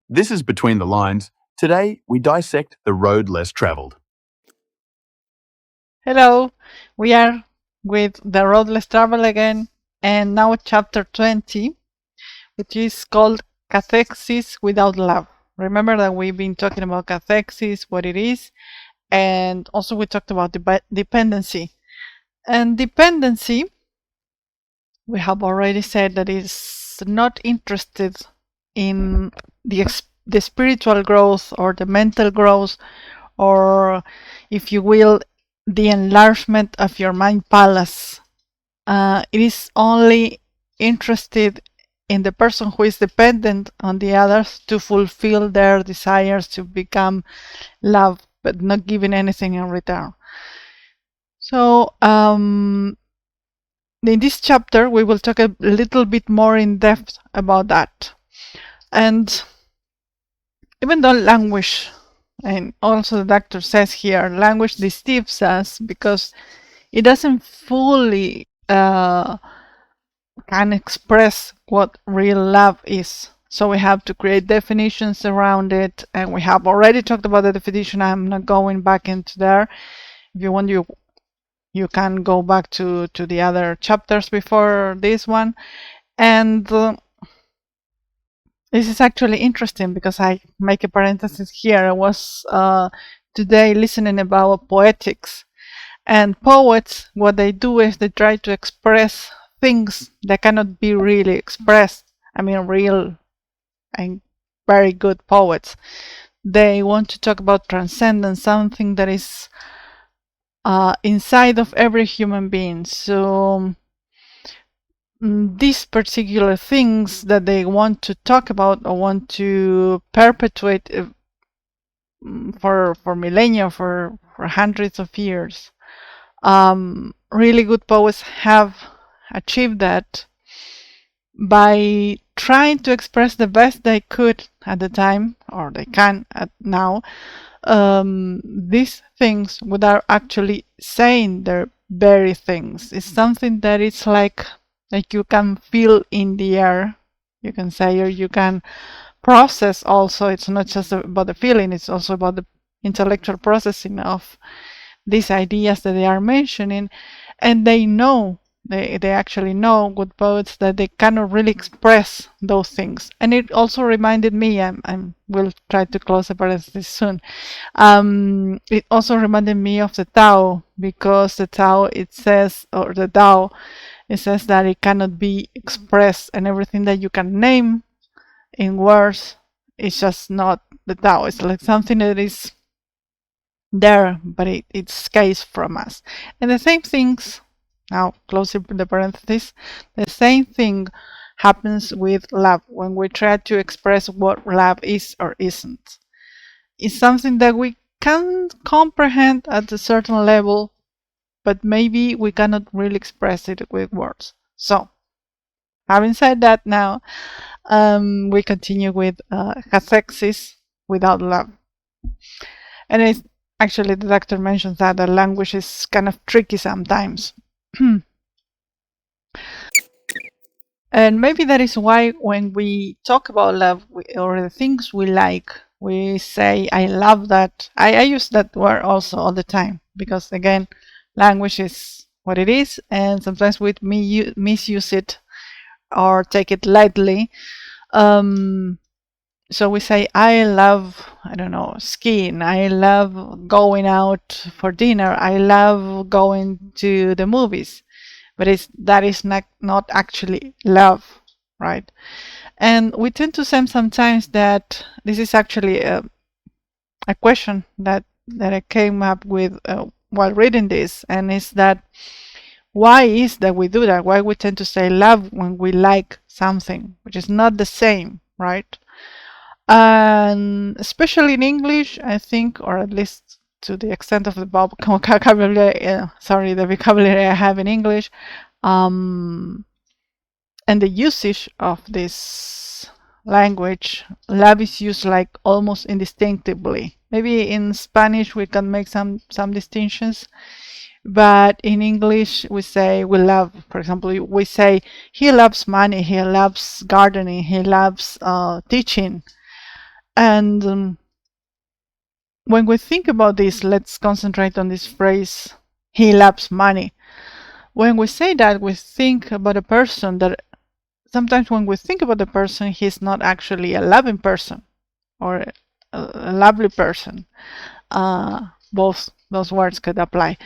This is Between the Lines. Today, we dissect the road less traveled. Hello, we are with the road less travel again, and now chapter 20, which is called Cathexis without love. Remember that we've been talking about cathexis, what it is, and also we talked about dependency. And dependency, we have already said that is not interested in the spiritual growth or the mental growth, or if you will, the enlargement of your mind palace. It is only interested in the person who is dependent on the others to fulfill their desires to become love, but not giving anything in return. So, in this chapter, we will talk a little bit more in depth about that. And even though language, and also the doctor says here, language deceives us because it doesn't fully can express what real love is. So we have to create definitions around it, and we have already talked about the definition. I'm not going back into there. If you want, you can go back to the other chapters before this one. And this is actually interesting because I make a parenthesis here. I was today listening about poetics, and poets, what they do is they try to express things that cannot be really expressed. I mean, real and very good poets. They want to talk about transcendence, something that is inside of every human being. So these particular things that they want to talk about or want to perpetuate for millennia, for hundreds of years, really good poets have achieved that by trying to express the best they could at the time, or they can now, these things without actually saying their very things. It's something that it's like you can feel in the air, you can say, or you can process also. It's not just about the feeling, it's also about the intellectual processing of these ideas that they are mentioning. And they know, they actually know, good poets, that they cannot really express those things. And it also reminded me, I will try to close the parenthesis soon, it also reminded me of the Tao, because the Tao, it says, or the Tao, it says that it cannot be expressed, and everything that you can name in words is just not the Tao. It's like something that is there, but it escapes from us. And the same things, now closing the parenthesis, the same thing happens with love when we try to express what love is or isn't. It's something that we can comprehend at a certain level, but maybe we cannot really express it with words. So, having said that, now we continue with cathexis without love. And it's actually, the doctor mentions that the language is kind of tricky sometimes. And maybe that is why when we talk about love or the things we like, we say, I love that. I use that word also all the time because, again, language is what it is, and sometimes we misuse it or take it lightly. So we say, I love, I don't know, skiing. I love going out for dinner. I love going to the movies. But that is not actually love, right? And we tend to say sometimes that this is actually a question that I came up with while reading this, and is that why is that we do that? Why we tend to say love when we like something, which is not the same, right? And especially in English, I think, or at least to the extent of the vocabulary, the vocabulary I have in English, and the usage of this language, love is used like almost indistinctively. Maybe in Spanish we can make some distinctions, But in English, we say we love, for example, we say he loves money, he loves gardening, he loves teaching. And when we think about this, let's concentrate on this phrase, he loves money. When we say that, we think about a person that sometimes when we think about the person, he's not actually a loving person or a lovely person. Both those words could apply.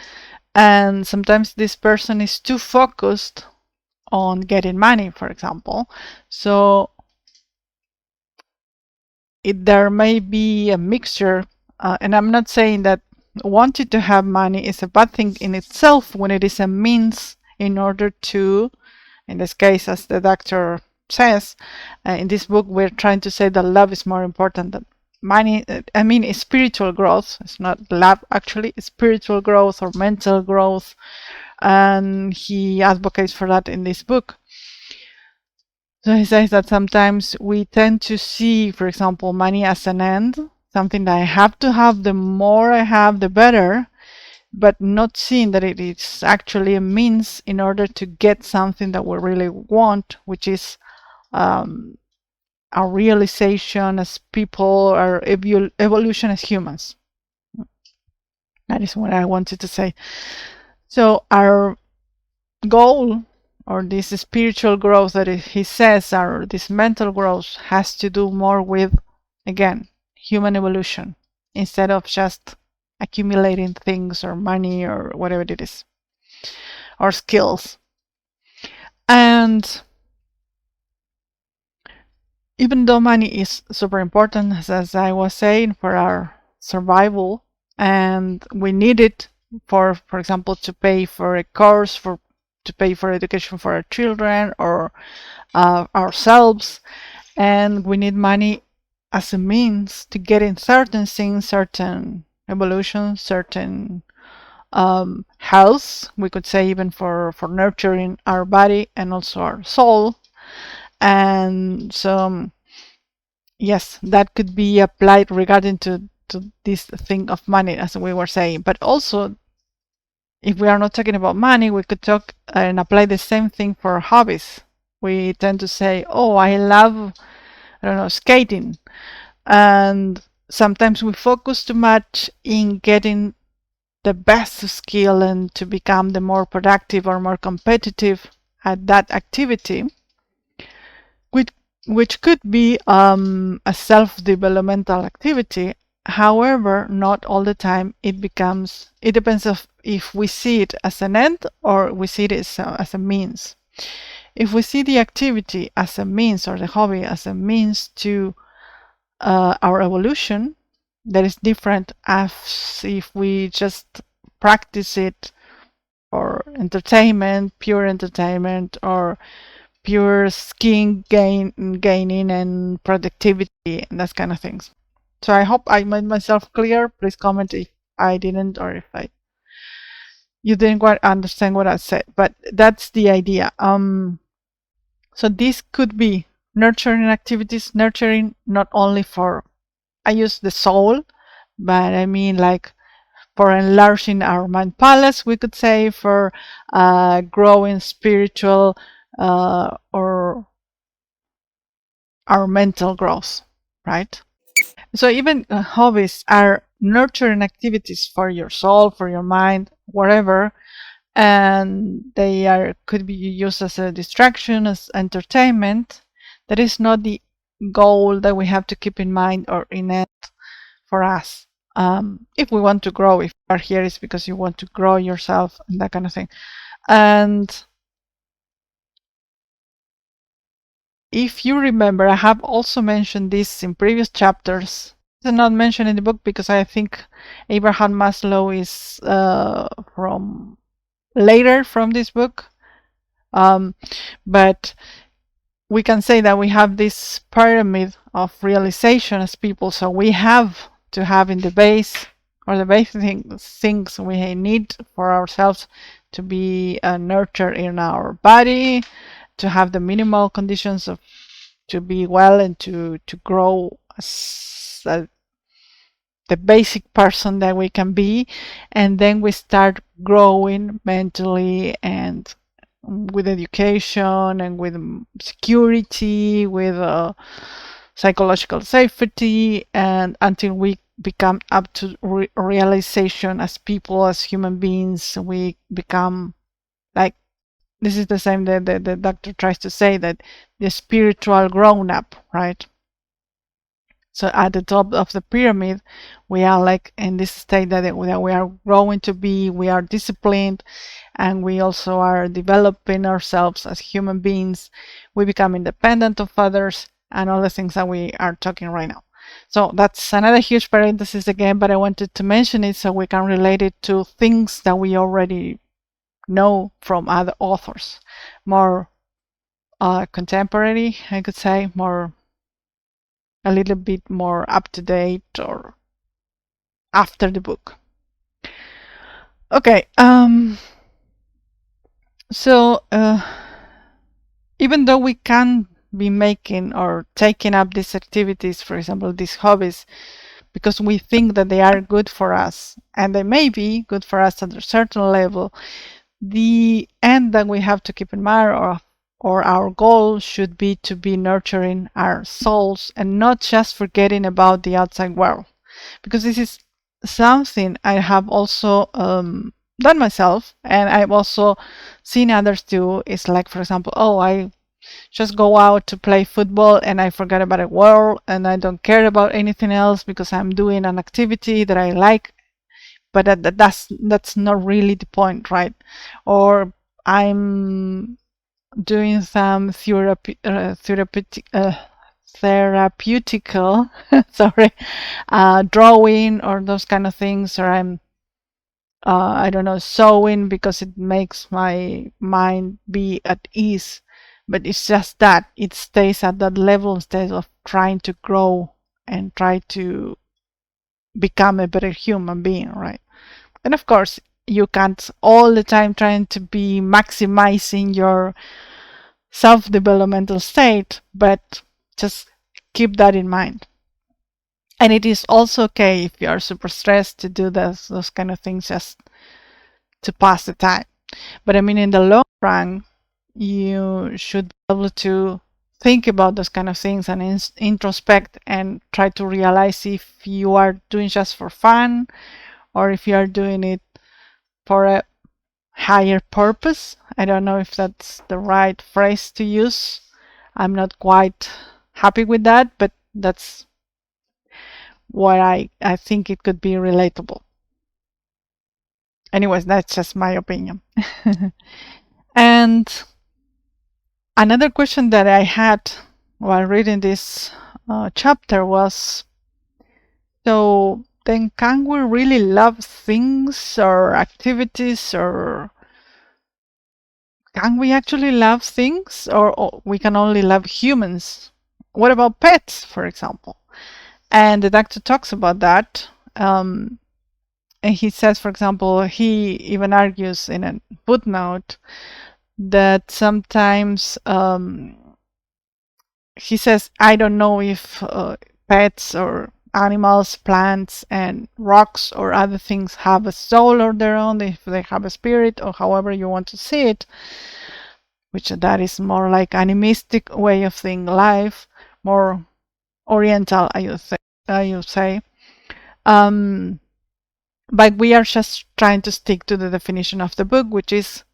And sometimes this person is too focused on getting money, for example. So there may be a mixture, and I'm not saying that wanting to have money is a bad thing in itself when it is a means in order to, in this case, as the doctor says, in this book, we're trying to say that love is more important than money. I mean, it's spiritual growth. It's not love, actually. It's spiritual growth or mental growth. And he advocates for that in this book. So he says that sometimes we tend to see, for example, money as an end, something that I have to have. The more I have, the better, but not seeing that it is actually a means in order to get something that we really want, which is our realization as people, our evolution as humans. That is what I wanted to say. So our goal, or this spiritual growth that he says, or this mental growth, has to do more with, again, human evolution instead of just accumulating things or money or whatever it is, or skills. And even though money is super important, as I was saying, for our survival, and we need it for example, to pay for a course, to pay for education for our children or ourselves, and we need money as a means to get in certain things, certain evolution, certain health, we could say, even for nurturing our body and also our soul. And so yes, that could be applied regarding to this thing of money, as we were saying. But also, if we are not talking about money, we could talk and apply the same thing for hobbies. We tend to say, oh, I love, I don't know, skating. And sometimes we focus too much in getting the best skill and to become the more productive or more competitive at that activity, which could be a self-developmental activity. However, not all the time it becomes, it depends if we see it as an end or we see it as a means. If we see the activity as a means, or the hobby as a means to our evolution, that is different as if we just practice it for entertainment, pure entertainment, or pure gaining and productivity and that kind of things. So I hope I made myself clear. Please comment if I didn't, or if you didn't quite understand what I said. But that's the idea. So this could be nurturing activities, nurturing not only for, I use the soul, but I mean like for enlarging our mind palace, we could say, for growing spiritual or our mental growth, right? So even hobbies are nurturing activities for your soul, for your mind, whatever, and they could be used as a distraction, as entertainment. That is not the goal that we have to keep in mind or in it for us. If we want to grow, if you are here, it's because you want to grow yourself and that kind of thing. And if you remember, I have also mentioned this in previous chapters. It's not mentioned in the book because I think Abraham Maslow is from later from this book. But we can say that we have this pyramid of realization as people. So we have to have in the base, or the basic things we need for ourselves to be nurtured in our body, to have the minimal conditions to be well and to grow as the the basic person that we can be, and then we start growing mentally and with education and with security, with psychological safety, and until we become up to realization as people, as human beings, we become like, this is the same that the doctor tries to say, that the spiritual grown up, right? So at the top of the pyramid, we are like in this state that we are growing to be, we are disciplined, and we also are developing ourselves as human beings. We become independent of others and all the things that we are talking right now. So that's another huge parenthesis again, but I wanted to mention it so we can relate it to things that we already know from other authors. More contemporary, I could say, more a little bit more up to date or after the book. Okay, so even though we can be making or taking up these activities, for example, these hobbies, because we think that they are good for us, and they may be good for us at a certain level, the end that we have to keep in mind, or our goal should be to be nurturing our souls and not just forgetting about the outside world. Because this is something I have also done myself, and I've also seen others do. It's like, for example, oh, I just go out to play football and I forget about the world and I don't care about anything else because I'm doing an activity that I like. But that's not really the point, right? Or I'm doing some therapeutical sorry, drawing or those kind of things, or I'm I don't know, sewing because it makes my mind be at ease. But it's just that it stays at that level instead of trying to grow and try to become a better human being, right? And of course, you can't all the time trying to be maximizing your self-developmental state, but just keep that in mind. And it is also okay if you are super stressed to do those kind of things just to pass the time. But I mean, in the long run, you should be able to think about those kind of things and introspect and try to realize if you are doing just for fun or if you are doing it for a higher purpose. I don't know if that's the right phrase to use. I'm not quite happy with that, but that's what I think it could be relatable. Anyways, that's just my opinion. And another question that I had while reading this chapter was, so then can we really love things or activities, or can we actually love things, or we can only love humans? What about pets, for example? And the doctor talks about that. And he says, for example, he even argues in a footnote that sometimes he says, I don't know if pets or animals, plants, and rocks or other things have a soul of their own, if they have a spirit, or however you want to see it, which that is more like animistic way of seeing life, more oriental, I would say. But we are just trying to stick to the definition of the book, which is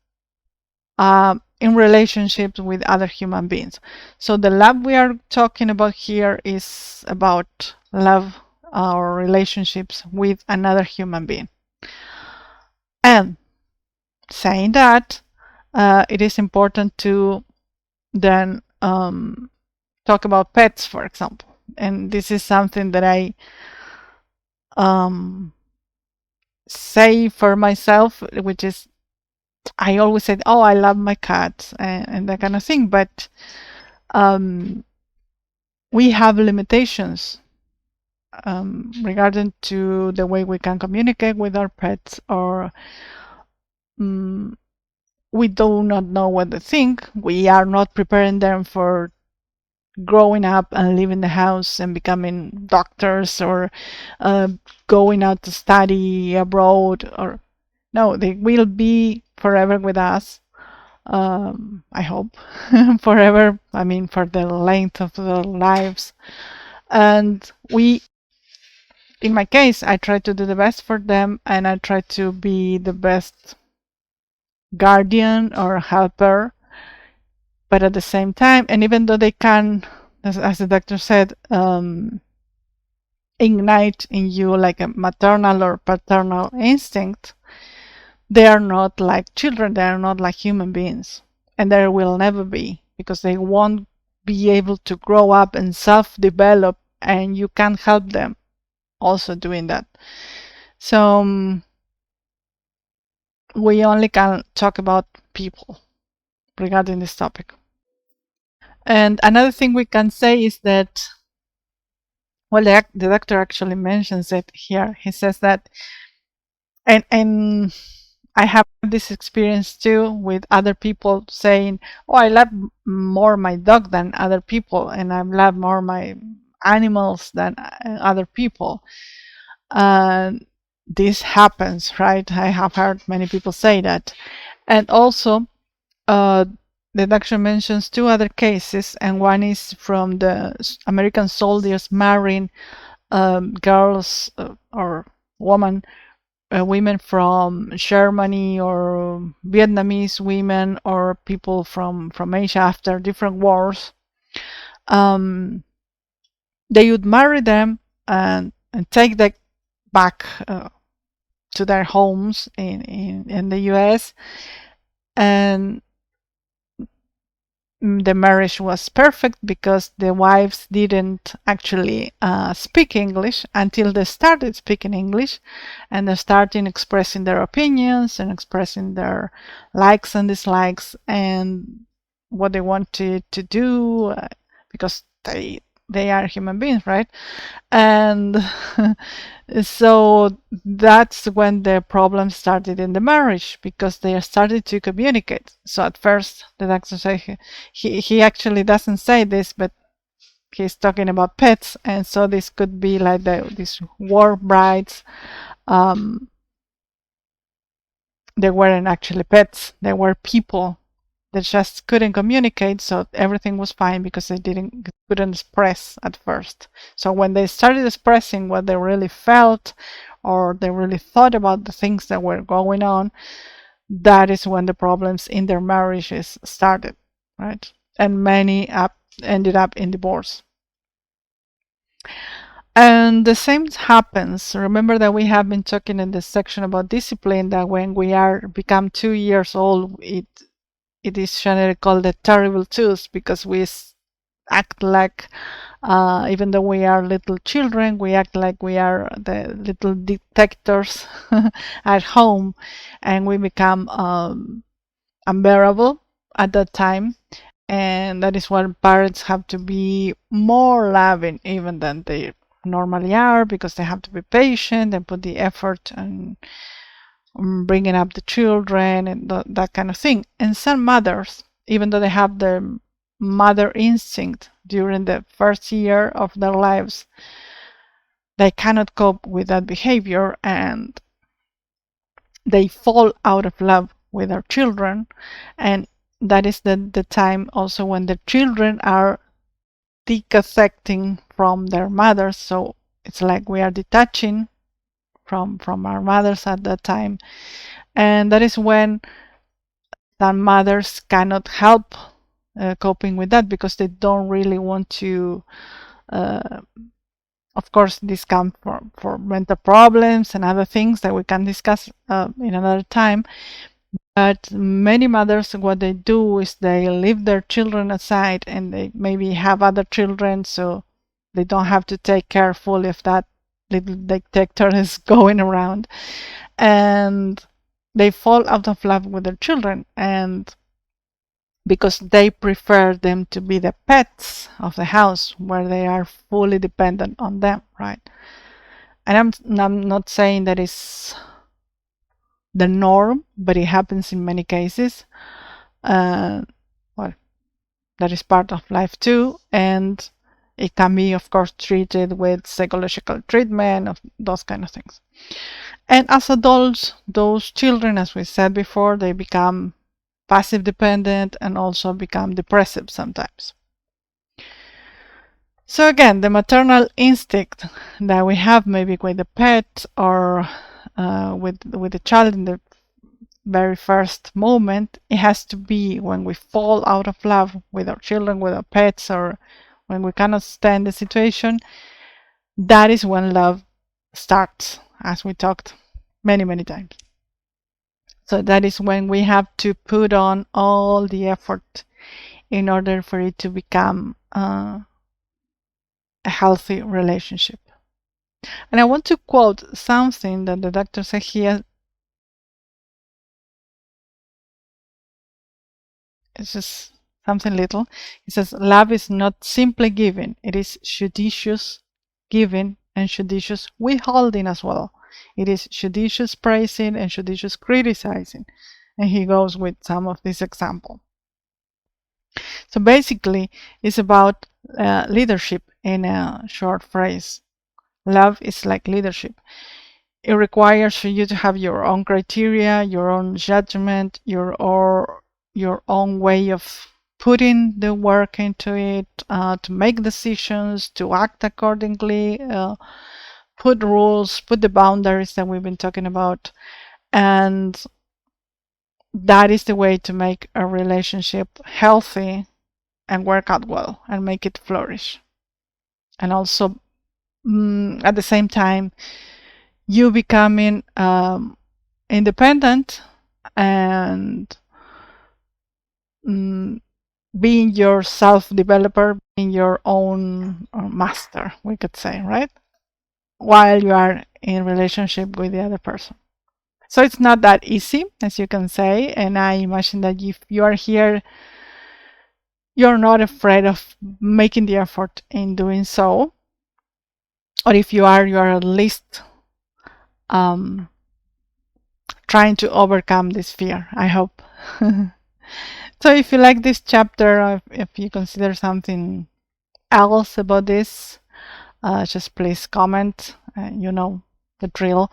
in relationships with other human beings. So the love we are talking about here is about love or relationships with another human being. And saying that, it is important to then talk about pets, for example. And this is something that I say for myself, which is, I always said, oh, I love my cats and that kind of thing, but we have limitations regarding to the way we can communicate with our pets, or we do not know what they think. We are not preparing them for growing up and leaving the house and becoming doctors, or going out to study abroad, or no, they will be forever with us. I hope forever. I mean, for the length of their lives. And in my case, I try to do the best for them, and I try to be the best guardian or helper. But at the same time, and even though they can, as the doctor said, ignite in you like a maternal or paternal instinct, they are not like children, they are not like human beings. And there will never be, because they won't be able to grow up and self-develop, and you can't help them also doing that. So we only can talk about people regarding this topic. And another thing we can say is that, well, the doctor actually mentions it here. He says that, and I have this experience too with other people saying, "Oh, I love more my dog than other people, and I love more my animals than other people." And this happens, right? I have heard many people say that. And also, the doctor mentions two other cases, and one is from the American soldiers marrying girls or women from Germany, or Vietnamese women, or people from Asia after different wars. They would marry them and take them back to their homes in the US, and the marriage was perfect because the wives didn't actually speak English until they started speaking English, and they started expressing their opinions and expressing their likes and dislikes and what they wanted to do, because they are human beings, right? And so that's when the problem started in the marriage, because they started to communicate. So at first, the doctor said he actually doesn't say this, but he's talking about pets, and so this could be like these war brides. They weren't actually pets; they were people. They just couldn't communicate, so everything was fine because they couldn't express at first. So when they started expressing what they really felt, or they really thought about the things that were going on, that is when the problems in their marriages started, right? And many ended up in divorce. And the same happens. Remember that we have been talking in this section about discipline, that when we become 2 years old, it is generally called the terrible twos, because we act like, even though we are little children, we act like we are the little dictators at home, and we become unbearable at that time. And that is why parents have to be more loving even than they normally are, because they have to be patient and put the effort and bringing up the children and that kind of thing. And some mothers, even though they have the mother instinct during the first year of their lives, they cannot cope with that behavior, and they fall out of love with their children. And that is the time also when the children are deconnecting from their mothers. So it's like we are detaching from our mothers at that time. And that is when some mothers cannot help coping with that, because they don't really want to. Of course, this comes for mental problems and other things that we can discuss in another time. But many mothers, what they do is they leave their children aside, and they maybe have other children, so they don't have to take care fully of that little dictator is going around. And they fall out of love with their children, and because they prefer them to be the pets of the house, where they are fully dependent on them, right? And I'm not saying that is the norm, but it happens in many cases. Well, that is part of life too, and it can be, of course, treated with psychological treatment, of those kind of things. And as adults, those children, as we said before, they become passive dependent and also become depressive sometimes. So again, the maternal instinct that we have maybe with the pet or with the child in the very first moment, it has to be when we fall out of love with our children, with our pets, or when we cannot stand the situation. That is when love starts, as we talked many times. So that is when we have to put on all the effort in order for it to become a healthy relationship. And I want to quote something that the doctor said here. It's just something little. He says, love is not simply giving, it is judicious giving and judicious withholding as well. It is judicious praising and judicious criticizing. And he goes with some of this example. So basically, it's about leadership in a short phrase. Love is like leadership. It requires for you to have your own criteria, your own judgment, your own way of putting the work into it, to make decisions, to act accordingly, put rules, put the boundaries that we've been talking about. And that is the way to make a relationship healthy and work out well and make it flourish. And also, at the same time, you becoming independent and being your self-developer, being your own master, we could say, right? While you are in relationship with the other person. So it's not that easy, as you can say, and I imagine that if you are here, you're not afraid of making the effort in doing so. Or if you are at least trying to overcome this fear, I hope. So if you like this chapter, or if you consider something else about this, just please comment. You know the drill.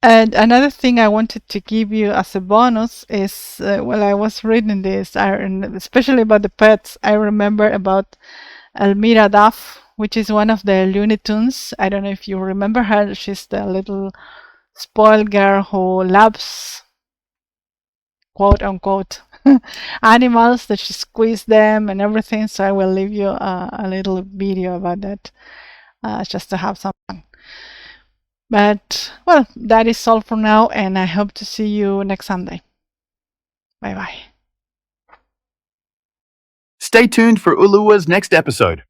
And another thing I wanted to give you as a bonus is, while I was reading this, especially about the pets, I remember about Elmyra Duff, which is one of the Looney Tunes. I don't know if you remember her. She's the little spoiled girl who loves, quote unquote, animals, that she squeezes them and everything. So I will leave you a little video about that, just to have some fun. But, well, that is all for now, and I hope to see you next Sunday. Bye bye. Stay tuned for Ulua's next episode.